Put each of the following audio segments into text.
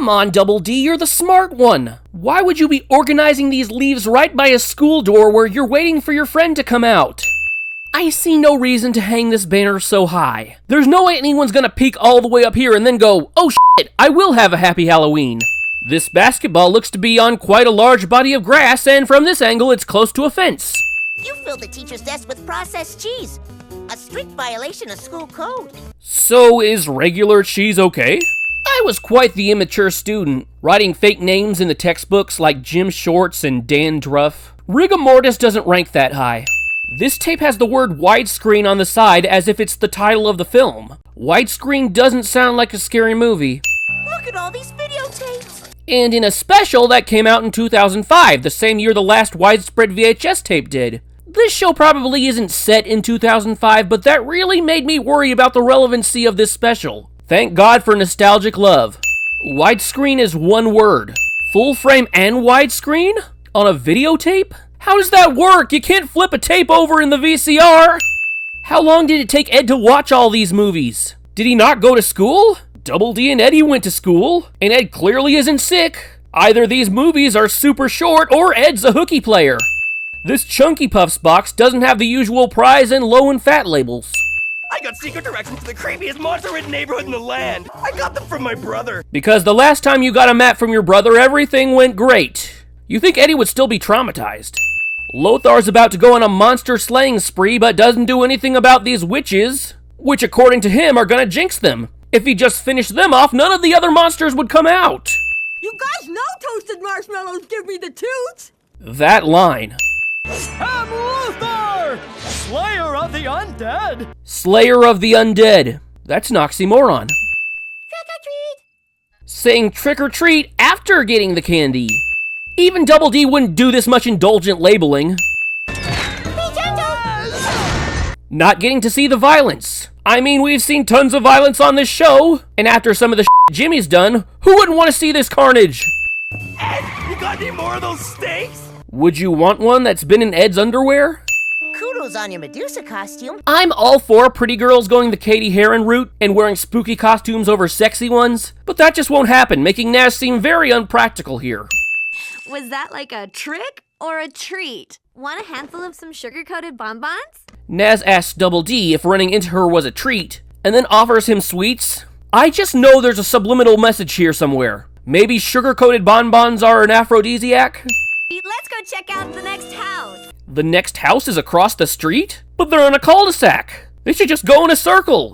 Come on, Double D, you're the smart one. Why would you be organizing these leaves right by a school door where you're waiting for your friend to come out? I see no reason to hang this banner so high. There's no way anyone's gonna peek all the way up here and then go, oh shit, I will have a happy Halloween. This basketball looks to be on quite a large body of grass, and from this angle it's close to a fence. You filled the teacher's desk with processed cheese. A strict violation of school code. So is regular cheese okay? I was quite the immature student, writing fake names in the textbooks like Jim Shorts and Dan Druff. Rigor mortis doesn't rank that high. This tape has the word widescreen on the side as if it's the title of the film. Widescreen doesn't sound like a scary movie. Look at all these videotapes. And in a special that came out in 2005, the same year the last widespread VHS tape did. This show probably isn't set in 2005, but that really made me worry about the relevancy of this special. Thank God for nostalgic love. Widescreen is one word. Full frame and widescreen? On a videotape? How does that work? You can't flip a tape over in the VCR! How long did it take Ed to watch all these movies? Did he not go to school? Double D and Eddy went to school, and Ed clearly isn't sick. Either these movies are super short, or Ed's a hooky player. This Chunky Puffs box doesn't have the usual prize and low and fat labels. I got secret directions to the creepiest monster-ridden neighborhood in the land. I got them from my brother. Because the last time you got a map from your brother, everything went great. You think Eddy would still be traumatized. Lothar's about to go on a monster slaying spree, but doesn't do anything about these witches, which according to him are gonna jinx them. If he just finished them off, none of the other monsters would come out. You guys know toasted marshmallows give me the toots. That line. I'm Lothar, Slayer of the Undead. Slayer of the Undead. That's an oxymoron. Trick or treat. Saying trick or treat after getting the candy. Even Double D wouldn't do this much indulgent labeling. Not getting to see the violence. I mean, we've seen tons of violence on this show, and after some of the Jimmy's done, who wouldn't want to see this carnage? Ed, you got any more of those steaks? Would you want one that's been in Ed's underwear? Kudos on your Medusa costume. I'm all for pretty girls going the Katie Heron route and wearing spooky costumes over sexy ones, but that just won't happen, making Naz seem very unpractical here. Was that like a trick or a treat? Want a handful of some sugar-coated bonbons? Naz asks Double D if running into her was a treat, and then offers him sweets. I just know there's a subliminal message here somewhere. Maybe sugar-coated bonbons are an aphrodisiac? Let's go check out the next house. The next house is across the street? But they're in a cul-de-sac. They should just go in a circle.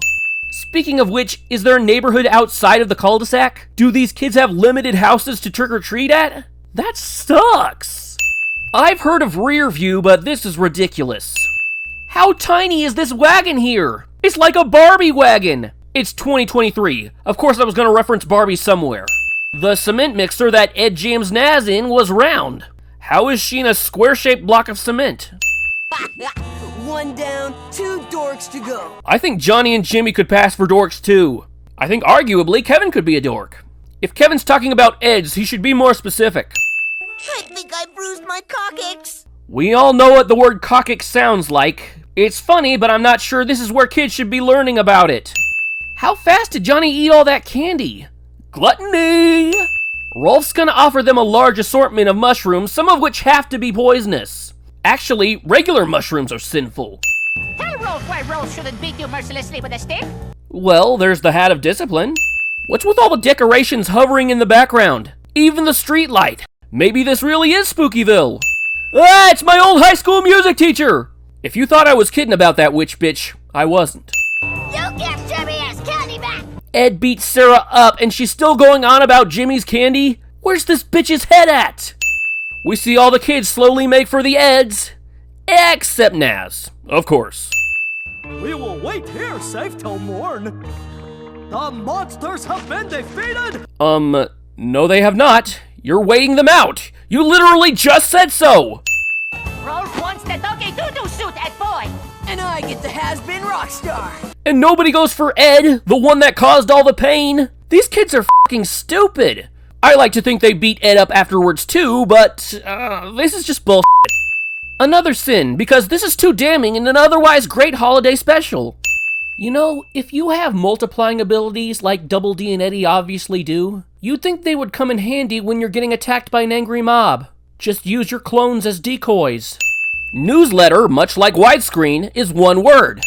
Speaking of which, is there a neighborhood outside of the cul-de-sac? Do these kids have limited houses to trick-or-treat at? That sucks. I've heard of rear view, but this is ridiculous. How tiny is this wagon here? It's like a Barbie wagon. It's 2023. Of course I was going to reference Barbie somewhere. The cement mixer that Ed jams Naz in was round. How is she in a square-shaped block of cement? One down, two dorks to go. I think Johnny and Jimmy could pass for dorks too. I think arguably Kevin could be a dork. If Kevin's talking about Ed's, he should be more specific. I think I bruised my coccyx. We all know what the word coccyx sounds like. It's funny, but I'm not sure this is where kids should be learning about it. How fast did Johnny eat all that candy? Gluttony! Rolf's gonna offer them a large assortment of mushrooms, some of which have to be poisonous. Actually, regular mushrooms are sinful. Tell Rolf why Rolf shouldn't beat you mercilessly with a stick. Well, there's the hat of discipline. What's with all the decorations hovering in the background? Even the street light. Maybe this really is Spookyville. Ah, it's my old high school music teacher! If you thought I was kidding about that witch bitch, I wasn't. You give Jimmy his candy back. Ed beats Sarah up and she's still going on about Jimmy's candy? Where's this bitch's head at? We see all the kids slowly make for the Eds. Except Naz, of course. We will wait here safe till morn. The monsters have been defeated! No they have not. You're waiting them out. You literally just said so. Rolf wants the doggy doo-doo suit at boy. And I get the has-been rock star. And nobody goes for Ed, the one that caused all the pain. These kids are fucking stupid. I like to think they beat Ed up afterwards too, but this is just bullshit. Another sin, because this is too damning in an otherwise great holiday special. You know, if you have multiplying abilities like Double D and Eddy obviously do, You'd think they would come in handy when you're getting attacked by an angry mob. Just use your clones as decoys. Newsletter, much like widescreen, is one word.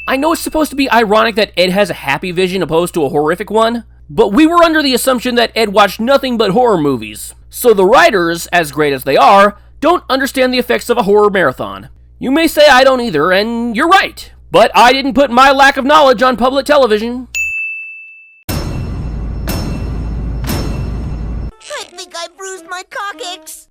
I know it's supposed to be ironic that Ed has a happy vision opposed to a horrific one, but we were under the assumption that Ed watched nothing but horror movies. So the writers, as great as they are, don't understand the effects of a horror marathon. You may say I don't either, and you're right, but I didn't put my lack of knowledge on public television. I think I bruised my coccyx.